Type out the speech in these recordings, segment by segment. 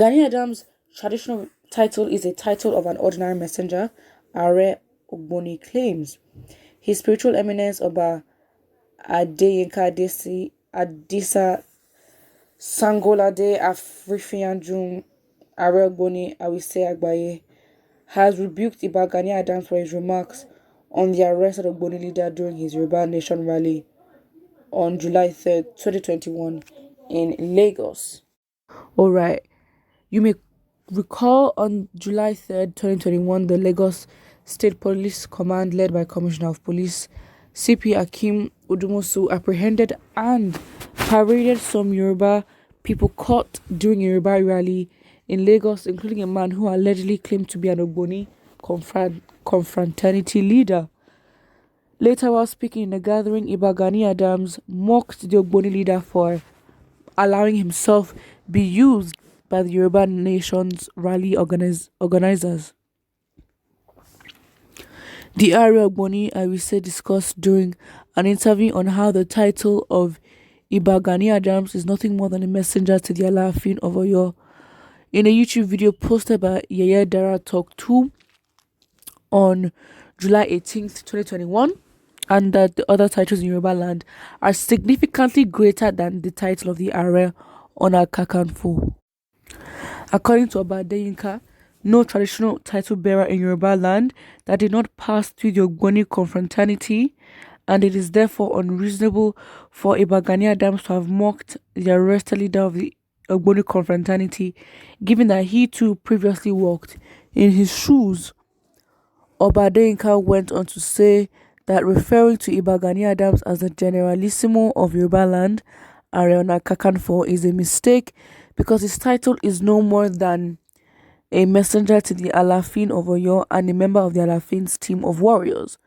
Gani Adams' traditional title is a title of an ordinary messenger, Aare Ogboni claims. His spiritual eminence, Oba Adeyinka Adisa Sangolade Afrifianjun Aare Ogboni Awise Agbaye, has rebuked Iba Gani Adams for his remarks on the arrested Ogboni leader during his Yoruba Nation rally on July 3rd, 2021 in Lagos. Alright, you may recall on July 3rd, 2021, the Lagos State Police Command, led by Commissioner of Police CP Akim Udumosu, apprehended and paraded some Yoruba people caught during a Yoruba rally in Lagos, including a man who allegedly claimed to be an Ogboni confraternity leader. Later, while speaking in a gathering, Iba Gani Adams mocked the Ogboni leader for allowing himself be used by the Yoruba Nation's rally organizers. The Aare Ogboni Awise discussed during an interview on how the title of Iba Gani Adams is nothing more than a messenger to the Alaafin of Oyo. In a YouTube video posted by Yeye Dara Talk 2 on July 18th, 2021, and that the other titles in Yoruba land are significantly greater than the title of the Aare Ona Kakanfo. According to Oba Adeyinka, no traditional title bearer in Yoruba land that did not pass through the Ogboni confraternity, and it is therefore unreasonable for Iba Gani Adams to have mocked the arrested leader of the Ogboni confraternity, given that he too previously walked in his shoes. Oba Adeyinka went on to say that referring to Iba Gani Adams as the Generalissimo of Yoruba land, Aare Ona Kakanfo, is a mistake because his title is no more than a messenger to the Alaafin of Oyo and a member of the Alaafin's team of warriors.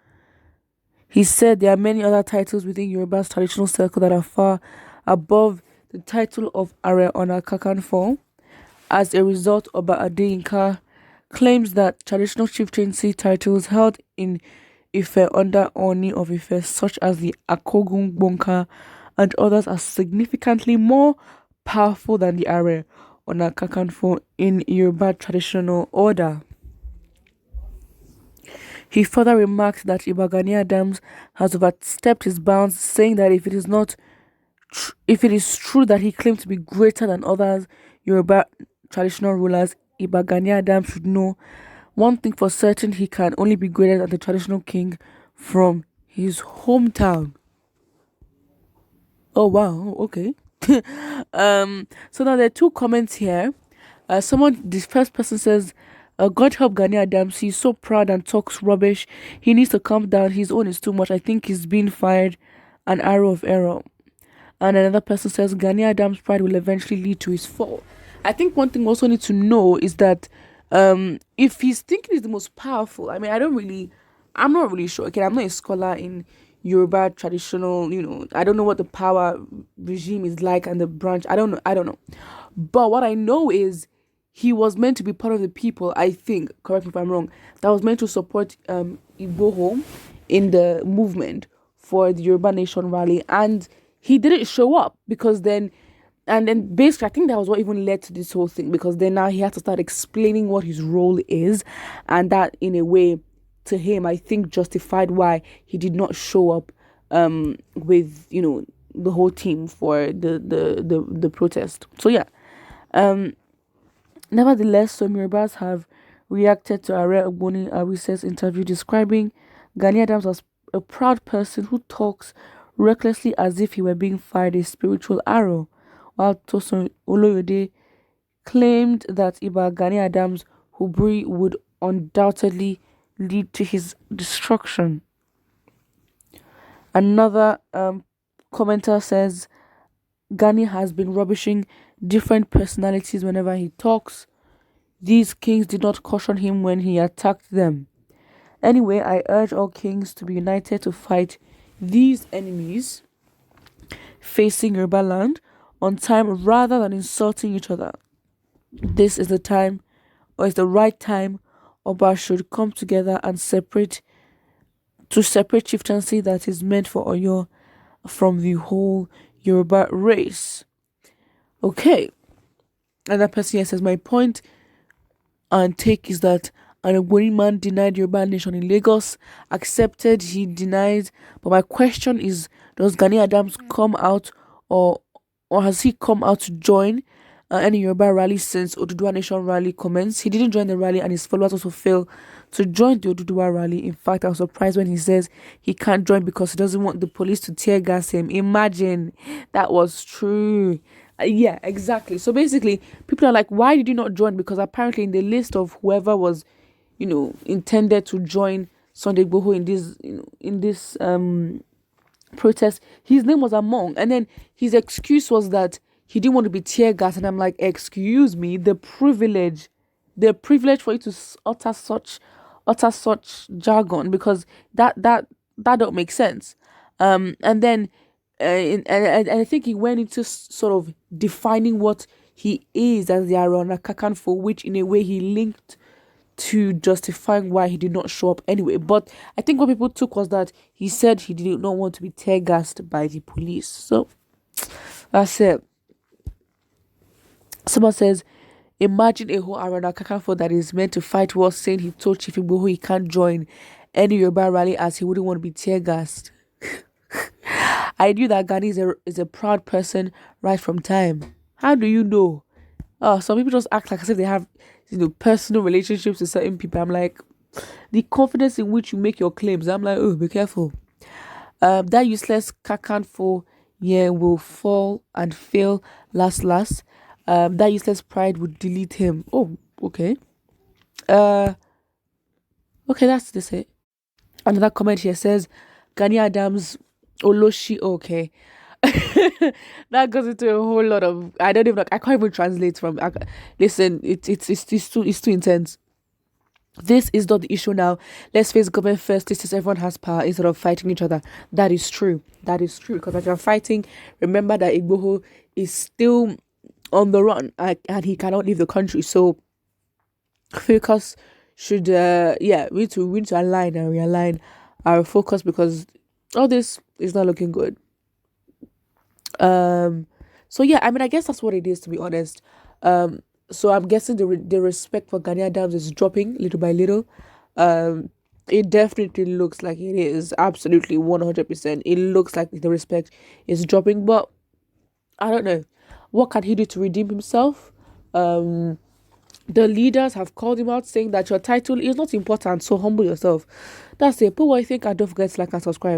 He said there are many other titles within Yoruba's traditional circle that are far above the title of Aare Ona Kakanfo. As a result, Oba Adeyinka claims that traditional chieftaincy titles held in Ife under Oni of Ife, such as the Akogun Bonka and others, are significantly more powerful than the Aare Ona Kakanfo in Yoruba traditional order. He further remarked that Iba Gani Adams has overstepped his bounds, saying that if it is true that he claimed to be greater than other Yoruba traditional rulers, Iba Gani Adams should know one thing for certain: he can only be greater than the traditional king from his hometown. Oh wow, okay. So now there are two comments here. This first person says, God help Gani Adams, he's so proud and talks rubbish. He needs to calm down. His own is too much. I think he's being fired an arrow of error. And another person says, Gani Adams' pride will eventually lead to his fall. I think one thing we also need to know is that if he's thinking he's the most powerful, I mean, I'm not really sure. Okay, I'm not a scholar in Yoruba traditional, I don't know what the power regime is like and the branch. I don't know. But what I know is he was meant to be part of the people, I think, correct me if I'm wrong, that was meant to support Igboho in the movement for the Yoruba Nation rally, and he didn't show up because then basically I think that was what even led to this whole thing, because then now he had to start explaining what his role is, and that in a way to him I think justified why he did not show up with the whole team for the protest. So yeah, nevertheless, some Yorubas have reacted to Aare Ogboni Awise's interview, describing Gani Adams as a proud person who talks recklessly as if he were being fired a spiritual arrow, while Tosin Oloyede claimed that Iba Gani Adams' hubris would undoubtedly lead to his destruction. Another commenter says Gani has been rubbishing different personalities whenever he talks. These kings did not caution him when he attacked them. Anyway, I urge all kings to be united to fight these enemies facing Yoruba land on time rather than insulting each other. This is the time, or is the right time, Oba should come together and separate chieftaincy that is meant for Oyo from the whole Yoruba race. Okay. Another person here says, my point and take is that an Ogboni man denied Yoruba nation in Lagos, accepted he denied. But my question is, does Gani Adams come out, or has he come out to join any Yoruba rally since Oduduwa Nation rally commenced? He didn't join the rally, and his followers also failed to join the Oduduwa rally. In fact, I was surprised when he says he can't join because he doesn't want the police to tear gas him. Imagine that was true. Yeah, exactly. So basically, people are like, why did you not join? Because apparently in the list of whoever was, intended to join Sunday Igboho in this, in this protest, his name was among. And then his excuse was that he didn't want to be tear gas. And I'm like, excuse me, the privilege for you to utter such jargon, because that don't make sense. And then and I think he went into sort of defining what he is as the R1D1CULES, for which in a way he linked to justifying why he did not show up anyway. But I think what people took was that he said he did not want to be tear gassed by the police. So that's it. Someone says, imagine a whole R1D1CULES that is meant to fight war saying he told Chief Igboho he can't join any Yoruba rally as he wouldn't want to be tear gassed. I knew that Gani is a proud person right from time. How do you know? Oh, some people just act like as if they have, personal relationships with certain people. I'm like, the confidence in which you make your claims. I'm like, oh, be careful. That useless kakan will fall and fail last. That useless pride would delete him. Oh, okay. Okay, that's this it. Another comment here says, Gani Adams Oloshi. Okay. That goes into a whole lot of, I don't even, I can't even translate from. Listen, it's too intense. This is not the issue now. Let's face government first. This is everyone has power instead of fighting each other. That is true. Because as you're fighting, remember that Igboho is still on the run, and he cannot leave the country. So focus should we need to align and realign our focus, because all this is not looking good. So yeah, I mean, I guess that's what it is, to be honest. So I'm guessing the respect for Gani Adams is dropping little by little. It definitely looks like it is, absolutely 100%. It looks like the respect is dropping, but I don't know, what can he do to redeem himself? The leaders have called him out, saying that your title is not important, so humble yourself. That's it. Put what you think, and don't forget to like and subscribe.